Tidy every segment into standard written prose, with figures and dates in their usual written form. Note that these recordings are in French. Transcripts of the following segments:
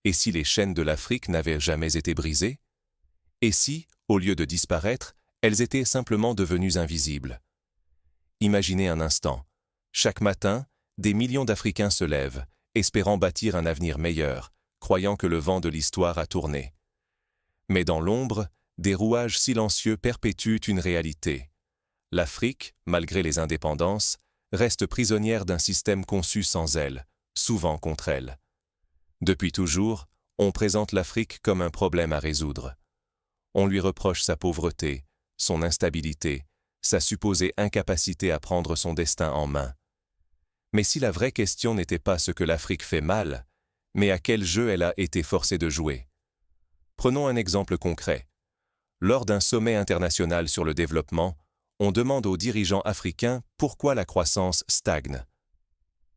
Et si les chaînes de l'Afrique n'avaient jamais été brisées? Et si, au lieu de disparaître, elles étaient simplement devenues invisibles? Imaginez un instant. Chaque matin, des millions d'Africains se lèvent, espérant bâtir un avenir meilleur, croyant que le vent de l'histoire a tourné. Mais dans l'ombre, des rouages silencieux perpétuent une réalité. L'Afrique, malgré les indépendances, reste prisonnière d'un système conçu sans elle, souvent contre elle. Depuis toujours, on présente l'Afrique comme un problème à résoudre. On lui reproche sa pauvreté, son instabilité, sa supposée incapacité à prendre son destin en main. Mais si la vraie question n'était pas ce que l'Afrique fait mal, mais à quel jeu elle a été forcée de jouer. Prenons un exemple concret. Lors d'un sommet international sur le développement, on demande aux dirigeants africains pourquoi la croissance stagne.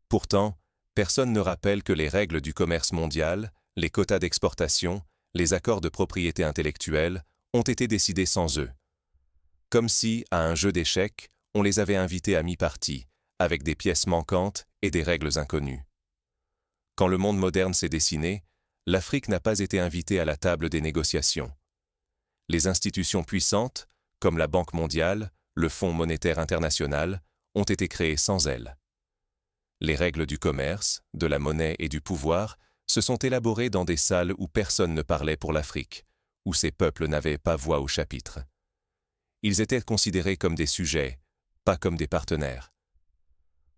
Pourtant, personne ne rappelle que les règles du commerce mondial, les quotas d'exportation, les accords de propriété intellectuelle ont été décidés sans eux. Comme si, à un jeu d'échecs, on les avait invités à mi-partie, avec des pièces manquantes et des règles inconnues. Quand le monde moderne s'est dessiné, l'Afrique n'a pas été invitée à la table des négociations. Les institutions puissantes, comme la Banque mondiale, le Fonds monétaire international, ont été créées sans elle. Les règles du commerce, de la monnaie et du pouvoir se sont élaborées dans des salles où personne ne parlait pour l'Afrique, où ces peuples n'avaient pas voix au chapitre. Ils étaient considérés comme des sujets, pas comme des partenaires.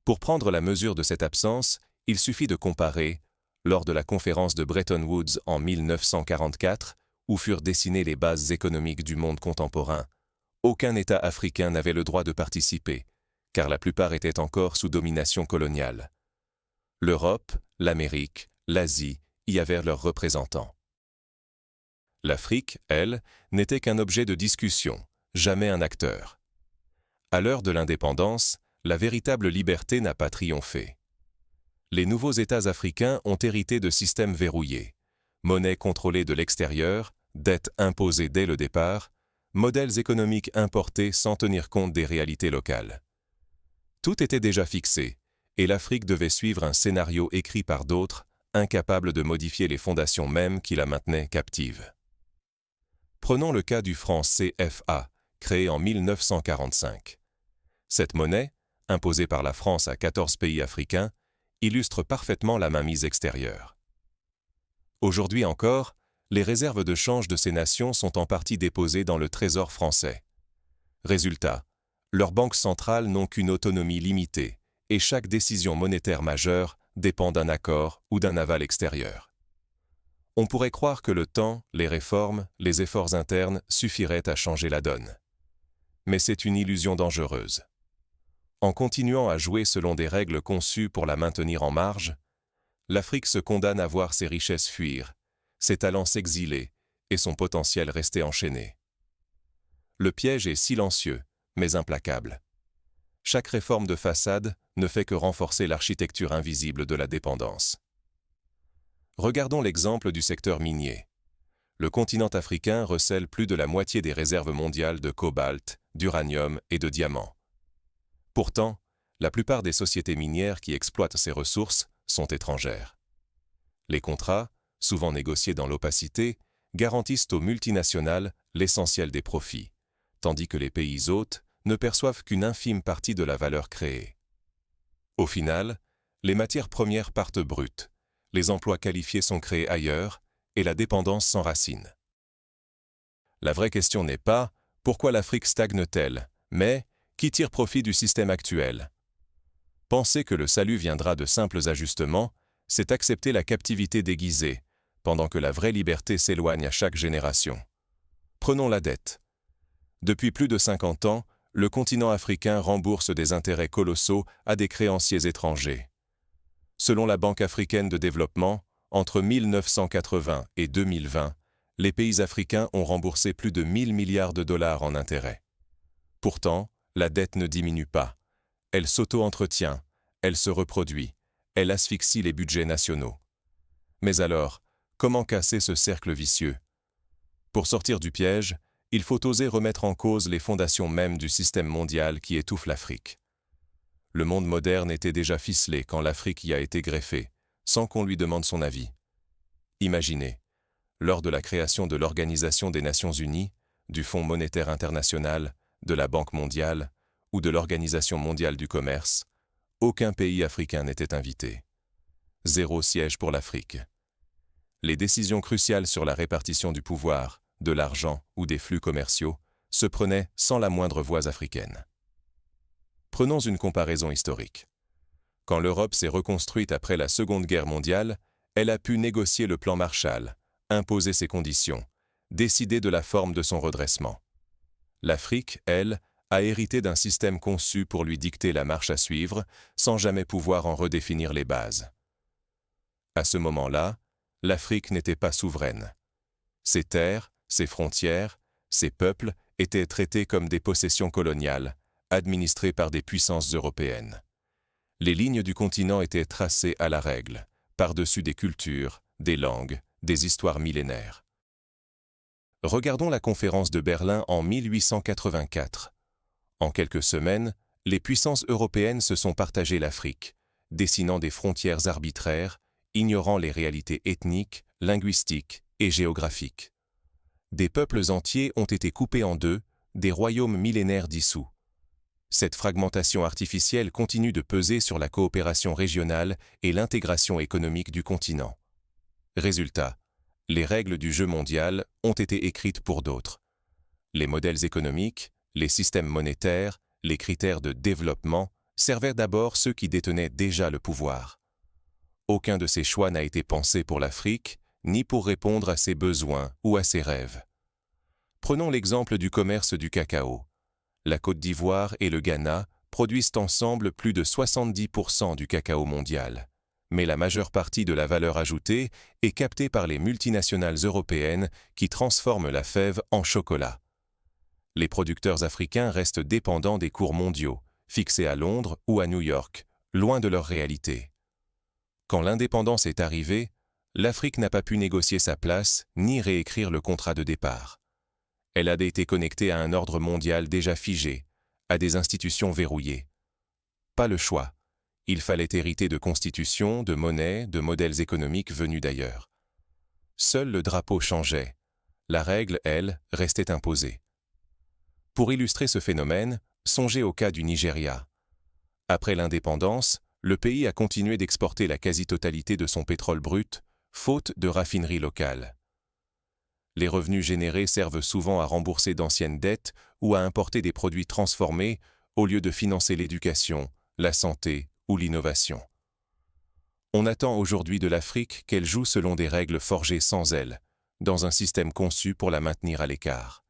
Pour prendre la mesure de cette absence, il suffit de comparer, lors de la conférence de Bretton Woods en 1944, où furent dessinées les bases économiques du monde contemporain, aucun État africain n'avait le droit de participer, car la plupart étaient encore sous domination coloniale. L'Europe, l'Amérique, l'Asie y avaient leurs représentants. L'Afrique, elle, n'était qu'un objet de discussion, jamais un acteur. À l'heure de l'indépendance, la véritable liberté n'a pas triomphé. Les nouveaux États africains ont hérité de systèmes verrouillés, monnaie contrôlée de l'extérieur, dettes imposées dès le départ, modèles économiques importés sans tenir compte des réalités locales. Tout était déjà fixé, et l'Afrique devait suivre un scénario écrit par d'autres, incapables de modifier les fondations mêmes qui la maintenaient captive. Prenons le cas du franc CFA, créé en 1945. Cette monnaie, imposée par la France à 14 pays africains, illustre parfaitement la mainmise extérieure. Aujourd'hui encore, les réserves de change de ces nations sont en partie déposées dans le Trésor français. Résultat, leurs banques centrales n'ont qu'une autonomie limitée et chaque décision monétaire majeure dépend d'un accord ou d'un aval extérieur. On pourrait croire que le temps, les réformes, les efforts internes suffiraient à changer la donne. Mais c'est une illusion dangereuse. En continuant à jouer selon des règles conçues pour la maintenir en marge, l'Afrique se condamne à voir ses richesses fuir, ses talents s'exiler et son potentiel rester enchaîné. Le piège est silencieux, mais implacable. Chaque réforme de façade ne fait que renforcer l'architecture invisible de la dépendance. Regardons l'exemple du secteur minier. Le continent africain recèle plus de la moitié des réserves mondiales de cobalt, d'uranium et de diamants. Pourtant, la plupart des sociétés minières qui exploitent ces ressources sont étrangères. Les contrats, souvent négociés dans l'opacité, garantissent aux multinationales l'essentiel des profits, tandis que les pays hôtes ne perçoivent qu'une infime partie de la valeur créée. Au final, les matières premières partent brutes, les emplois qualifiés sont créés ailleurs et la dépendance s'enracine. La vraie question n'est pas « pourquoi l'Afrique stagne-t-elle ?», mais « qui tire profit du système actuel ?» Penser que le salut viendra de simples ajustements, c'est accepter la captivité déguisée, pendant que la vraie liberté s'éloigne à chaque génération. Prenons la dette. Depuis plus de 50 ans, le continent africain rembourse des intérêts colossaux à des créanciers étrangers. Selon la Banque africaine de développement, entre 1980 et 2020, les pays africains ont remboursé plus de 1 000 milliards de dollars en intérêts. Pourtant, la dette ne diminue pas. Elle s'auto-entretient, elle se reproduit, elle asphyxie les budgets nationaux. Mais alors, comment casser ce cercle vicieux? Pour sortir du piège, il faut oser remettre en cause les fondations mêmes du système mondial qui étouffe l'Afrique. Le monde moderne était déjà ficelé quand l'Afrique y a été greffée, sans qu'on lui demande son avis. Imaginez, lors de la création de l'Organisation des Nations Unies, du Fonds monétaire international, de la Banque mondiale ou de l'Organisation mondiale du commerce, aucun pays africain n'était invité. 0 siège pour l'Afrique. Les décisions cruciales sur la répartition du pouvoir, de l'argent ou des flux commerciaux se prenaient sans la moindre voix africaine. Prenons une comparaison historique. Quand l'Europe s'est reconstruite après la Seconde Guerre mondiale, elle a pu négocier le plan Marshall, imposer ses conditions, décider de la forme de son redressement. L'Afrique, elle, a hérité d'un système conçu pour lui dicter la marche à suivre, sans jamais pouvoir en redéfinir les bases. À ce moment-là, l'Afrique n'était pas souveraine. Ses terres, ses frontières, ses peuples étaient traités comme des possessions coloniales, administrées par des puissances européennes. Les lignes du continent étaient tracées à la règle, par-dessus des cultures, des langues, des histoires millénaires. Regardons la conférence de Berlin en 1884. En quelques semaines, les puissances européennes se sont partagées l'Afrique, dessinant des frontières arbitraires, ignorant les réalités ethniques, linguistiques et géographiques. Des peuples entiers ont été coupés en deux, des royaumes millénaires dissous. Cette fragmentation artificielle continue de peser sur la coopération régionale et l'intégration économique du continent. Résultat, les règles du jeu mondial ont été écrites pour d'autres. Les modèles économiques, les systèmes monétaires, les critères de développement servaient d'abord ceux qui détenaient déjà le pouvoir. Aucun de ces choix n'a été pensé pour l'Afrique, ni pour répondre à ses besoins ou à ses rêves. Prenons l'exemple du commerce du cacao. La Côte d'Ivoire et le Ghana produisent ensemble plus de 70% du cacao mondial. Mais la majeure partie de la valeur ajoutée est captée par les multinationales européennes qui transforment la fève en chocolat. Les producteurs africains restent dépendants des cours mondiaux, fixés à Londres ou à New York, loin de leur réalité. Quand l'indépendance est arrivée, l'Afrique n'a pas pu négocier sa place ni réécrire le contrat de départ. Elle a été connectée à un ordre mondial déjà figé, à des institutions verrouillées. Pas le choix. Il fallait hériter de constitutions, de monnaies, de modèles économiques venus d'ailleurs. Seul le drapeau changeait. La règle, elle, restait imposée. Pour illustrer ce phénomène, songez au cas du Nigeria. Après l'indépendance, le pays a continué d'exporter la quasi-totalité de son pétrole brut, faute de raffineries locales. Les revenus générés servent souvent à rembourser d'anciennes dettes ou à importer des produits transformés au lieu de financer l'éducation, la santé ou l'innovation. On attend aujourd'hui de l'Afrique qu'elle joue selon des règles forgées sans elle, dans un système conçu pour la maintenir à l'écart.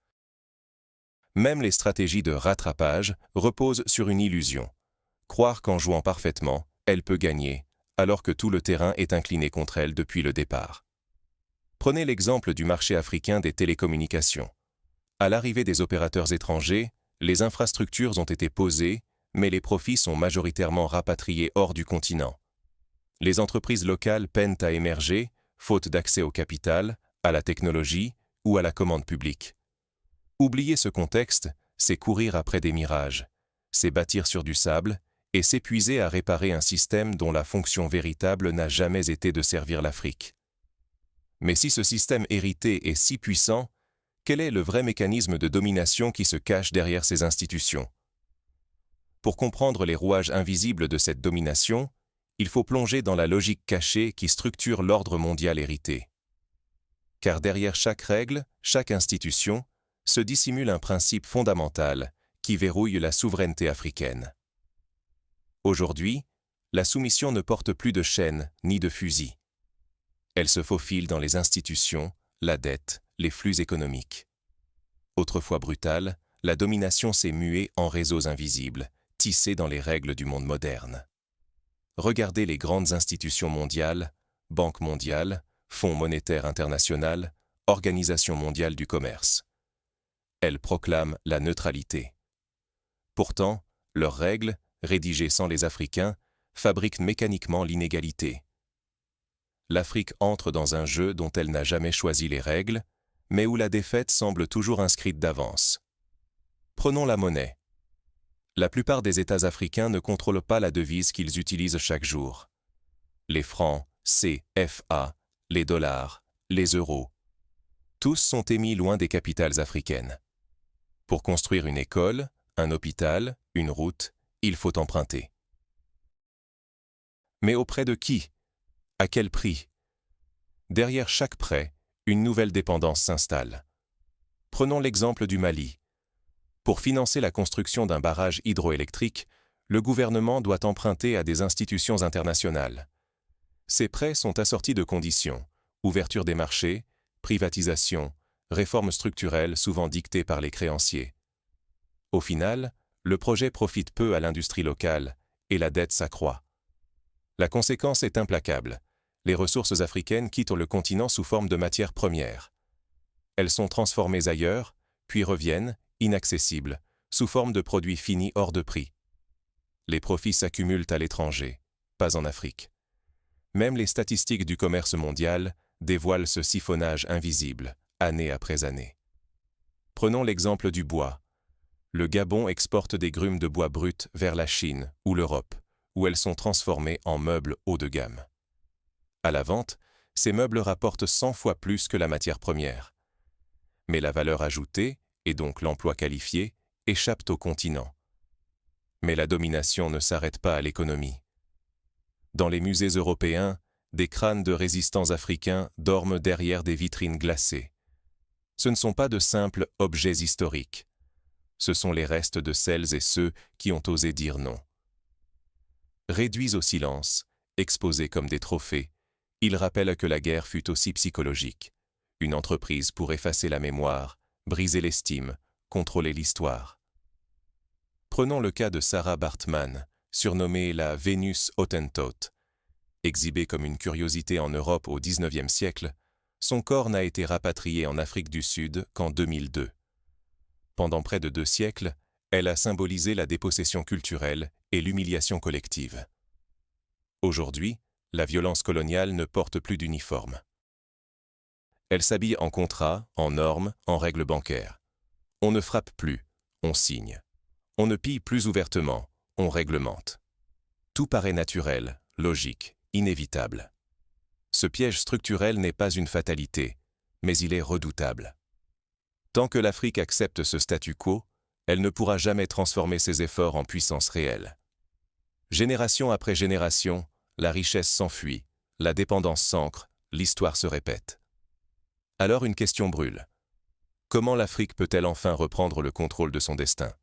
Même les stratégies de rattrapage reposent sur une illusion. Croire qu'en jouant parfaitement, elle peut gagner, alors que tout le terrain est incliné contre elle depuis le départ. Prenez l'exemple du marché africain des télécommunications. À l'arrivée des opérateurs étrangers, les infrastructures ont été posées, mais les profits sont majoritairement rapatriés hors du continent. Les entreprises locales peinent à émerger, faute d'accès au capital, à la technologie ou à la commande publique. Oublier ce contexte, c'est courir après des mirages, c'est bâtir sur du sable et s'épuiser à réparer un système dont la fonction véritable n'a jamais été de servir l'Afrique. Mais si ce système hérité est si puissant, quel est le vrai mécanisme de domination qui se cache derrière ces institutions? Pour comprendre les rouages invisibles de cette domination, il faut plonger dans la logique cachée qui structure l'ordre mondial hérité. Car derrière chaque règle, chaque institution, se dissimule un principe fondamental qui verrouille la souveraineté africaine. Aujourd'hui, la soumission ne porte plus de chaînes ni de fusils. Elle se faufile dans les institutions, la dette, les flux économiques. Autrefois brutale, la domination s'est muée en réseaux invisibles, tissés dans les règles du monde moderne. Regardez les grandes institutions mondiales, Banque mondiale, Fonds monétaire international, Organisation mondiale du commerce. Elles proclament la neutralité. Pourtant, leurs règles, rédigées sans les Africains, fabriquent mécaniquement l'inégalité. L'Afrique entre dans un jeu dont elle n'a jamais choisi les règles, mais où la défaite semble toujours inscrite d'avance. Prenons la monnaie. La plupart des États africains ne contrôlent pas la devise qu'ils utilisent chaque jour. Les francs, CFA, les dollars, les euros. Tous sont émis loin des capitales africaines. Pour construire une école, un hôpital, une route, il faut emprunter. Mais auprès de qui? À quel prix? Derrière chaque prêt, une nouvelle dépendance s'installe. Prenons l'exemple du Mali. Pour financer la construction d'un barrage hydroélectrique, le gouvernement doit emprunter à des institutions internationales. Ces prêts sont assortis de conditions: ouverture des marchés, privatisation, réformes structurelles souvent dictées par les créanciers. Au final, le projet profite peu à l'industrie locale et la dette s'accroît. La conséquence est implacable. Les ressources africaines quittent le continent sous forme de matières premières. Elles sont transformées ailleurs, puis reviennent, inaccessibles, sous forme de produits finis hors de prix. Les profits s'accumulent à l'étranger, pas en Afrique. Même les statistiques du commerce mondial dévoilent ce siphonnage invisible, année après année. Prenons l'exemple du bois. Le Gabon exporte des grumes de bois brut vers la Chine ou l'Europe, où elles sont transformées en meubles haut de gamme. À la vente, ces meubles rapportent 100 fois plus que la matière première. Mais la valeur ajoutée, et donc l'emploi qualifié, échappent au continent. Mais la domination ne s'arrête pas à l'économie. Dans les musées européens, des crânes de résistants africains dorment derrière des vitrines glacées. Ce ne sont pas de simples objets historiques. Ce sont les restes de celles et ceux qui ont osé dire non. Réduits au silence, exposés comme des trophées, ils rappellent que la guerre fut aussi psychologique, une entreprise pour effacer la mémoire, briser l'estime, contrôler l'histoire. Prenons le cas de Sarah Baartman, surnommée la Vénus Hottentote. Exhibée comme une curiosité en Europe au XIXe siècle, son corps n'a été rapatrié en Afrique du Sud qu'en 2002. Pendant près de 2 siècles, elle a symbolisé la dépossession culturelle et l'humiliation collective. Aujourd'hui, la violence coloniale ne porte plus d'uniforme. Elle s'habille en contrat, en normes, en règles bancaires. On ne frappe plus, on signe. On ne pille plus ouvertement, on réglemente. Tout paraît naturel, logique, inévitable. Ce piège structurel n'est pas une fatalité, mais il est redoutable. Tant que l'Afrique accepte ce statu quo, elle ne pourra jamais transformer ses efforts en puissance réelle. Génération après génération, la richesse s'enfuit, la dépendance s'ancre, l'histoire se répète. Alors une question brûle. Comment l'Afrique peut-elle enfin reprendre le contrôle de son destin?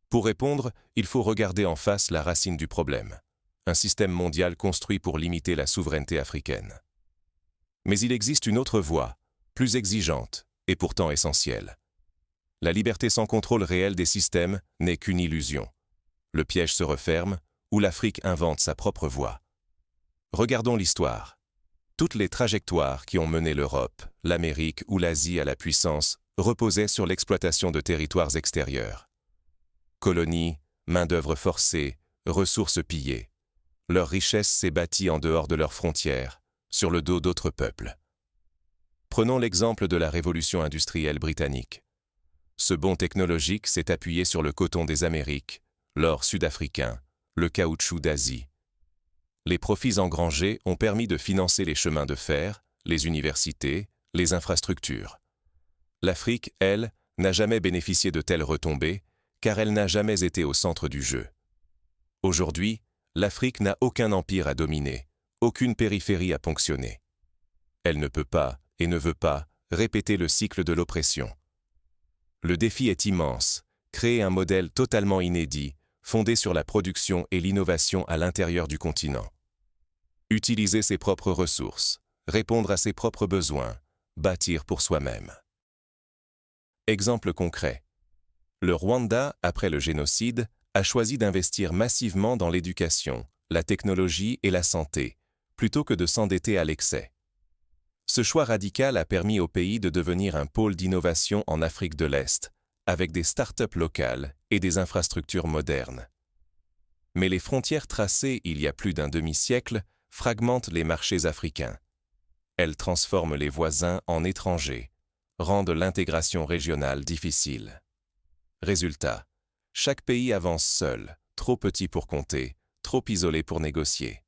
Pour répondre, il faut regarder en face la racine du problème. Un système mondial construit pour limiter la souveraineté africaine. Mais il existe une autre voie, plus exigeante, et pourtant essentielle. La liberté sans contrôle réel des systèmes n'est qu'une illusion. Le piège se referme, ou l'Afrique invente sa propre voie. Regardons l'histoire. Toutes les trajectoires qui ont mené l'Europe, l'Amérique ou l'Asie à la puissance reposaient sur l'exploitation de territoires extérieurs. Colonies, main-d'œuvre forcée, ressources pillées. Leur richesse s'est bâtie en dehors de leurs frontières, sur le dos d'autres peuples. Prenons l'exemple de la révolution industrielle britannique. Ce bond technologique s'est appuyé sur le coton des Amériques, l'or sud-africain, le caoutchouc d'Asie. Les profits engrangés ont permis de financer les chemins de fer, les universités, les infrastructures. L'Afrique, elle, n'a jamais bénéficié de telles retombées, car elle n'a jamais été au centre du jeu. Aujourd'hui, l'Afrique n'a aucun empire à dominer, aucune périphérie à ponctionner. Elle ne peut pas, et ne veut pas, répéter le cycle de l'oppression. Le défi est immense, créer un modèle totalement inédit, fondé sur la production et l'innovation à l'intérieur du continent. Utiliser ses propres ressources, répondre à ses propres besoins, bâtir pour soi-même. Exemple concret. Le Rwanda, après le génocide, a choisi d'investir massivement dans l'éducation, la technologie et la santé, plutôt que de s'endetter à l'excès. Ce choix radical a permis au pays de devenir un pôle d'innovation en Afrique de l'Est, avec des start-up locales et des infrastructures modernes. Mais les frontières tracées il y a plus d'un demi-siècle fragmentent les marchés africains. Elles transforment les voisins en étrangers, rendent l'intégration régionale difficile. Résultat, chaque pays avance seul, trop petit pour compter, trop isolé pour négocier.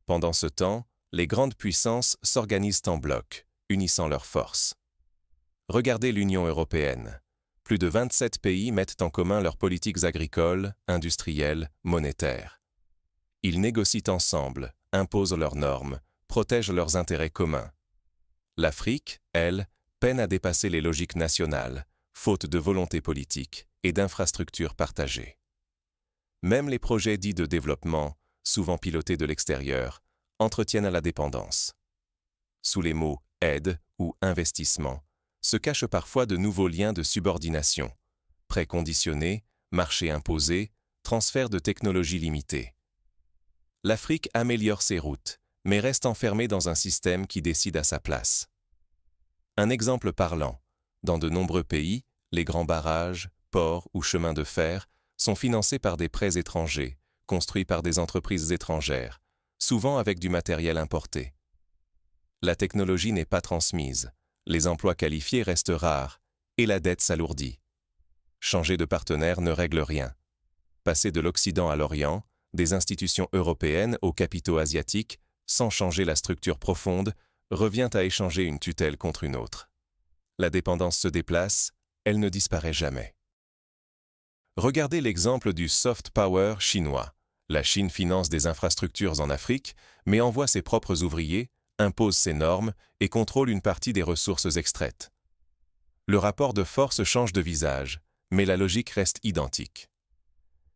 Pendant ce temps, Les grandes puissances s'organisent en blocs, unissant leurs forces. Regardez l'Union européenne. Plus de 27 pays mettent en commun leurs politiques agricoles, industrielles, monétaires. Ils négocient ensemble, imposent leurs normes, protègent leurs intérêts communs. L'Afrique, elle, peine à dépasser les logiques nationales, faute de volonté politique et d'infrastructures partagées. Même les projets dits de développement, souvent pilotés de l'extérieur, entretiennent à la dépendance. Sous les mots « aide » ou « investissement », se cachent parfois de nouveaux liens de subordination, prêts conditionnés, marchés imposés, transfert de technologies limitées. L'Afrique améliore ses routes, mais reste enfermée dans un système qui décide à sa place. Un exemple parlant, dans de nombreux pays, les grands barrages, ports ou chemins de fer sont financés par des prêts étrangers, construits par des entreprises étrangères, souvent avec du matériel importé. La technologie n'est pas transmise, les emplois qualifiés restent rares, et la dette s'alourdit. Changer de partenaire ne règle rien. Passer de l'Occident à l'Orient, des institutions européennes aux capitaux asiatiques, sans changer la structure profonde, revient à échanger une tutelle contre une autre. La dépendance se déplace, elle ne disparaît jamais. Regardez l'exemple du soft power chinois. La Chine finance des infrastructures en Afrique, mais envoie ses propres ouvriers, impose ses normes et contrôle une partie des ressources extraites. Le rapport de force change de visage, mais la logique reste identique.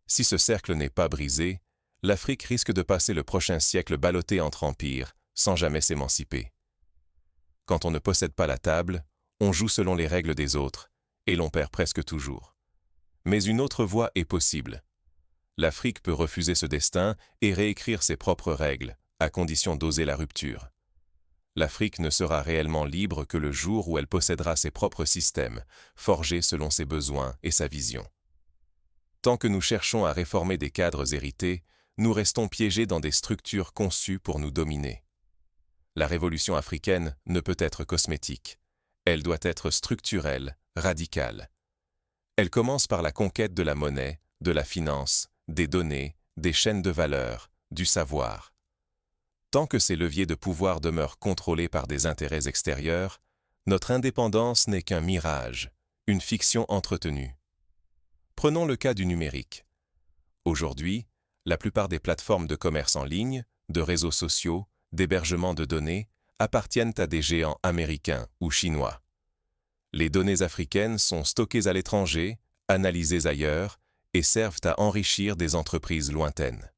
Si ce cercle n'est pas brisé, l'Afrique risque de passer le prochain siècle ballottée entre empires, sans jamais s'émanciper. Quand on ne possède pas la table, on joue selon les règles des autres, et l'on perd presque toujours. Mais une autre voie est possible. L'Afrique peut refuser ce destin et réécrire ses propres règles, à condition d'oser la rupture. L'Afrique ne sera réellement libre que le jour où elle possédera ses propres systèmes, forgés selon ses besoins et sa vision. Tant que nous cherchons à réformer des cadres hérités, nous restons piégés dans des structures conçues pour nous dominer. La révolution africaine ne peut être cosmétique. Elle doit être structurelle, radicale. Elle commence par la conquête de la monnaie, de la finance, des données, des chaînes de valeur, du savoir. Tant que ces leviers de pouvoir demeurent contrôlés par des intérêts extérieurs, notre indépendance n'est qu'un mirage, une fiction entretenue. Prenons le cas du numérique. Aujourd'hui, la plupart des plateformes de commerce en ligne, de réseaux sociaux, d'hébergement de données, appartiennent à des géants américains ou chinois. Les données africaines sont stockées à l'étranger, analysées ailleurs, et servent à enrichir des entreprises lointaines.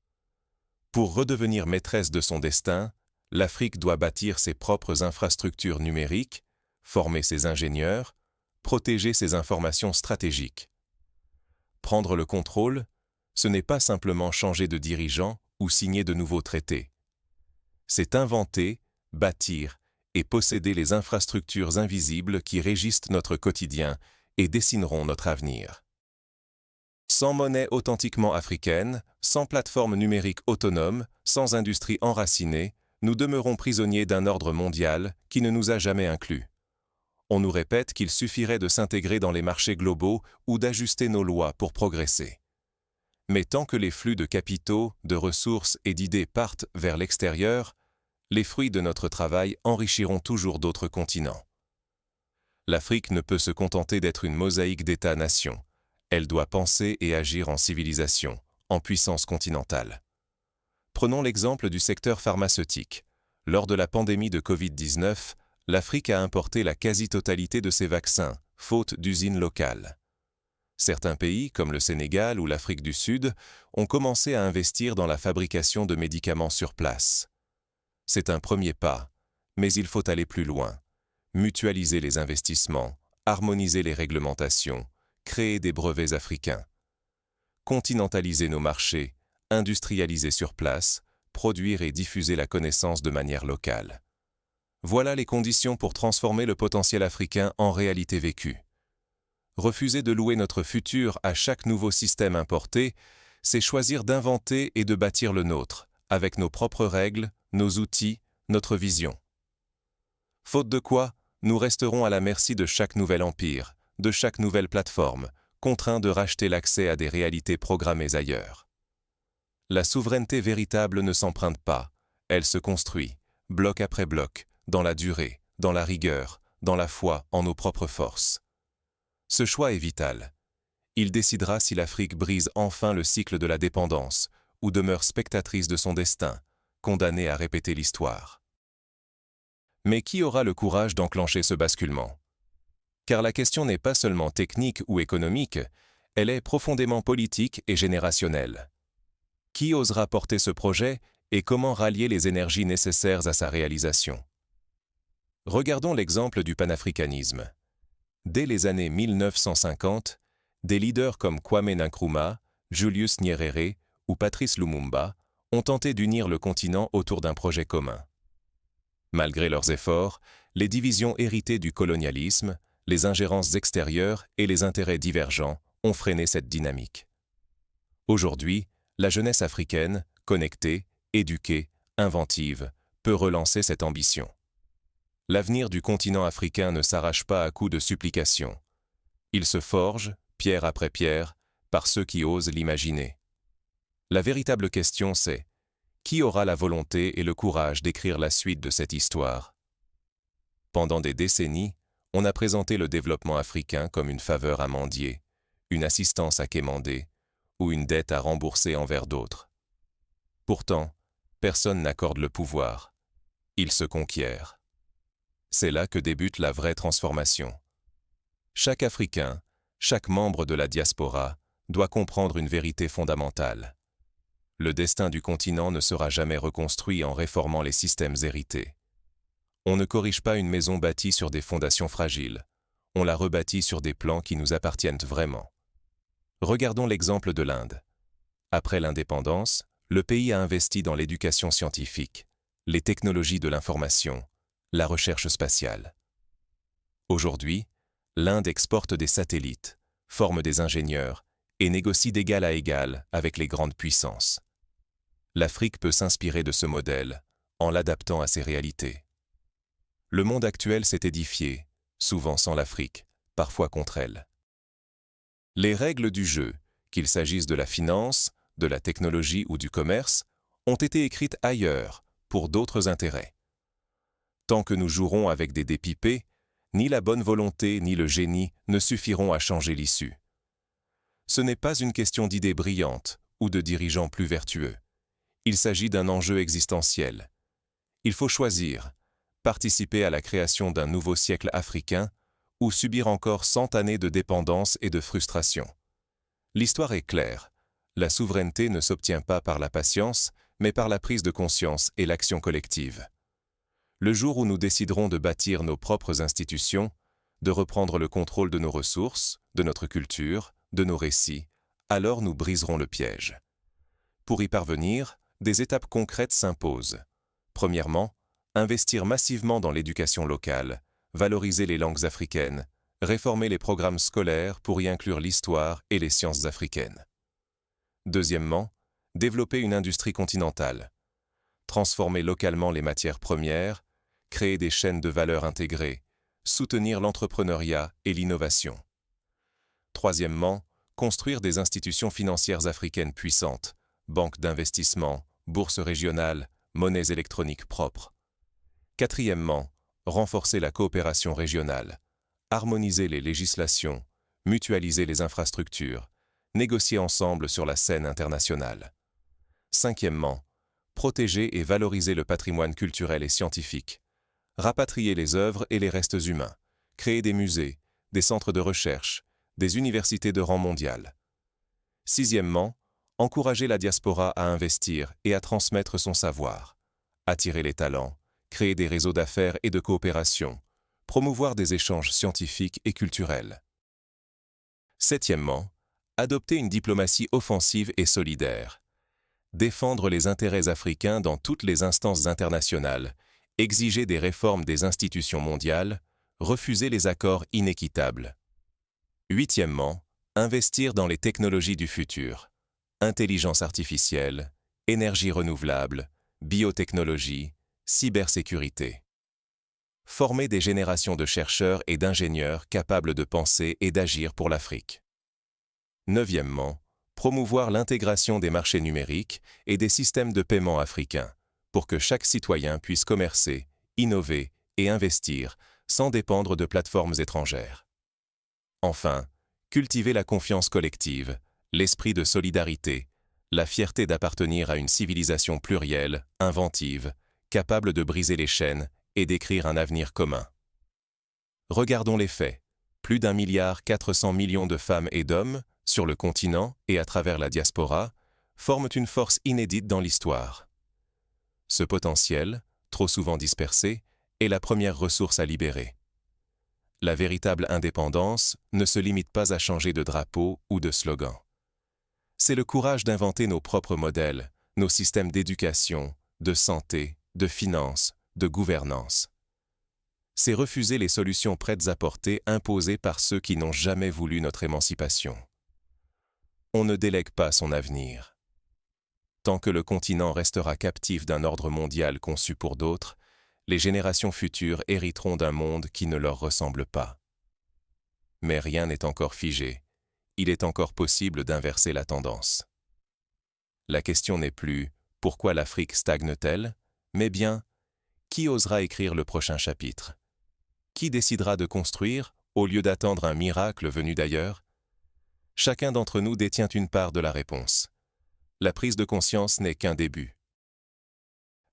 Pour redevenir maîtresse de son destin, l'Afrique doit bâtir ses propres infrastructures numériques, former ses ingénieurs, protéger ses informations stratégiques. Prendre le contrôle, ce n'est pas simplement changer de dirigeant ou signer de nouveaux traités. C'est inventer, bâtir et posséder les infrastructures invisibles qui régissent notre quotidien et dessineront notre avenir. Sans monnaie authentiquement africaine, sans plateforme numérique autonome, sans industrie enracinée, nous demeurons prisonniers d'un ordre mondial qui ne nous a jamais inclus. On nous répète qu'il suffirait de s'intégrer dans les marchés globaux ou d'ajuster nos lois pour progresser. Mais tant que les flux de capitaux, de ressources et d'idées partent vers l'extérieur, les fruits de notre travail enrichiront toujours d'autres continents. L'Afrique ne peut se contenter d'être une mosaïque d'États-nations. Elle doit penser et agir en civilisation, en puissance continentale. Prenons l'exemple du secteur pharmaceutique. Lors de la pandémie de Covid-19, l'Afrique a importé la quasi-totalité de ses vaccins, faute d'usines locales. Certains pays, comme le Sénégal ou l'Afrique du Sud, ont commencé à investir dans la fabrication de médicaments sur place. C'est un premier pas, mais il faut aller plus loin. Mutualiser les investissements, harmoniser les réglementations, créer des brevets africains. Continentaliser nos marchés, industrialiser sur place, produire et diffuser la connaissance de manière locale. Voilà les conditions pour transformer le potentiel africain en réalité vécue. Refuser de louer notre futur à chaque nouveau système importé, c'est choisir d'inventer et de bâtir le nôtre, avec nos propres règles, nos outils, notre vision. Faute de quoi, nous resterons à la merci de chaque nouvel empire, de chaque nouvelle plateforme, contraints de racheter l'accès à des réalités programmées ailleurs. La souveraineté véritable ne s'emprunte pas, elle se construit, bloc après bloc, dans la durée, dans la rigueur, dans la foi en nos propres forces. Ce choix est vital. Il décidera si l'Afrique brise enfin le cycle de la dépendance ou demeure spectatrice de son destin, condamnée à répéter l'histoire. Mais qui aura le courage d'enclencher ce basculement? Car la question n'est pas seulement technique ou économique, elle est profondément politique et générationnelle. Qui osera porter ce projet et comment rallier les énergies nécessaires à sa réalisation? Regardons l'exemple du panafricanisme. Dès les années 1950, des leaders comme Kwame Nkrumah, Julius Nyerere ou Patrice Lumumba ont tenté d'unir le continent autour d'un projet commun. Malgré leurs efforts, les divisions héritées du colonialisme, les ingérences extérieures et les intérêts divergents ont freiné cette dynamique. Aujourd'hui, la jeunesse africaine, connectée, éduquée, inventive, peut relancer cette ambition. L'avenir du continent africain ne s'arrache pas à coups de supplications. Il se forge, pierre après pierre, par ceux qui osent l'imaginer. La véritable question c'est, qui aura la volonté et le courage d'écrire la suite de cette histoire? Pendant des décennies, on a présenté le développement africain comme une faveur à mendier, une assistance à quémander ou une dette à rembourser envers d'autres. Pourtant, personne n'accorde le pouvoir. Il se conquiert. C'est là que débute la vraie transformation. Chaque Africain, chaque membre de la diaspora, doit comprendre une vérité fondamentale. Le destin du continent ne sera jamais reconstruit en réformant les systèmes hérités. On ne corrige pas une maison bâtie sur des fondations fragiles. On la rebâtit sur des plans qui nous appartiennent vraiment. Regardons l'exemple de l'Inde. Après l'indépendance, le pays a investi dans l'éducation scientifique, les technologies de l'information, la recherche spatiale. Aujourd'hui, l'Inde exporte des satellites, forme des ingénieurs et négocie d'égal à égal avec les grandes puissances. L'Afrique peut s'inspirer de ce modèle en l'adaptant à ses réalités. Le monde actuel s'est édifié, souvent sans l'Afrique, parfois contre elle. Les règles du jeu, qu'il s'agisse de la finance, de la technologie ou du commerce, ont été écrites ailleurs, pour d'autres intérêts. Tant que nous jouerons avec des dés pipés, ni la bonne volonté ni le génie ne suffiront à changer l'issue. Ce n'est pas une question d'idées brillantes ou de dirigeants plus vertueux. Il s'agit d'un enjeu existentiel. Il faut choisir, participer à la création d'un nouveau siècle africain ou subir encore 100 années de dépendance et de frustration. L'histoire est claire. La souveraineté ne s'obtient pas par la patience, mais par la prise de conscience et l'action collective. Le jour où nous déciderons de bâtir nos propres institutions, de reprendre le contrôle de nos ressources, de notre culture, de nos récits, alors nous briserons le piège. Pour y parvenir, des étapes concrètes s'imposent. Premièrement, investir massivement dans l'éducation locale, valoriser les langues africaines, réformer les programmes scolaires pour y inclure l'histoire et les sciences africaines. Deuxièmement, développer une industrie continentale, transformer localement les matières premières, créer des chaînes de valeur intégrées, soutenir l'entrepreneuriat et l'innovation. Troisièmement, construire des institutions financières africaines puissantes, banques d'investissement, bourses régionales, monnaies électroniques propres. Quatrièmement, renforcer la coopération régionale, harmoniser les législations, mutualiser les infrastructures, négocier ensemble sur la scène internationale. Cinquièmement, protéger et valoriser le patrimoine culturel et scientifique, rapatrier les œuvres et les restes humains, créer des musées, des centres de recherche, des universités de rang mondial. Sixièmement, encourager la diaspora à investir et à transmettre son savoir, attirer les talents, créer des réseaux d'affaires et de coopération, promouvoir des échanges scientifiques et culturels. Septièmement, adopter une diplomatie offensive et solidaire, défendre les intérêts africains dans toutes les instances internationales, exiger des réformes des institutions mondiales, refuser les accords inéquitables. Huitièmement, investir dans les technologies du futur, intelligence artificielle, énergie renouvelable, biotechnologie, cybersécurité. Former des générations de chercheurs et d'ingénieurs capables de penser et d'agir pour l'Afrique. Neuvièmement, promouvoir l'intégration des marchés numériques et des systèmes de paiement africains, pour que chaque citoyen puisse commercer, innover et investir sans dépendre de plateformes étrangères. Enfin, cultiver la confiance collective, l'esprit de solidarité, la fierté d'appartenir à une civilisation plurielle, inventive, capable de briser les chaînes et d'écrire un avenir commun. Regardons les faits. Plus d'1,4 milliard de femmes et d'hommes, sur le continent et à travers la diaspora, forment une force inédite dans l'histoire. Ce potentiel, trop souvent dispersé, est la première ressource à libérer. La véritable indépendance ne se limite pas à changer de drapeau ou de slogan. C'est le courage d'inventer nos propres modèles, nos systèmes d'éducation, de santé, de finances, de gouvernance. C'est refuser les solutions prêtes à porter imposées par ceux qui n'ont jamais voulu notre émancipation. On ne délègue pas son avenir. Tant que le continent restera captif d'un ordre mondial conçu pour d'autres, les générations futures hériteront d'un monde qui ne leur ressemble pas. Mais rien n'est encore figé. Il est encore possible d'inverser la tendance. La question n'est plus « pourquoi l'Afrique stagne-t-elle ?», mais bien « qui osera écrire le prochain chapitre ? Qui décidera de construire au lieu d'attendre un miracle venu d'ailleurs ? Chacun d'entre nous détient une part de la réponse. La prise de conscience n'est qu'un début.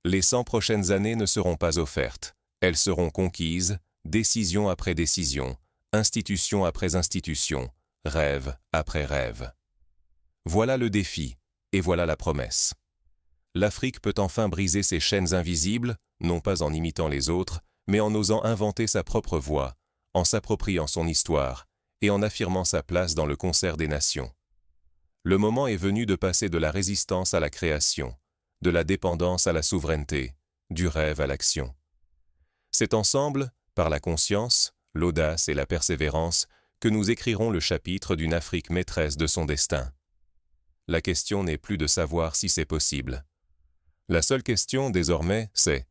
Les 100 prochaines années ne seront pas offertes. Elles seront conquises, décision après décision, institution après institution, rêve après rêve. Voilà le défi, et voilà la promesse. L'Afrique peut enfin briser ses chaînes invisibles, non pas en imitant les autres, mais en osant inventer sa propre voie, en s'appropriant son histoire et en affirmant sa place dans le concert des nations. Le moment est venu de passer de la résistance à la création, de la dépendance à la souveraineté, du rêve à l'action. C'est ensemble, par la conscience, l'audace et la persévérance, que nous écrirons le chapitre d'une Afrique maîtresse de son destin. La question n'est plus de savoir si c'est possible. La seule question, désormais, c'est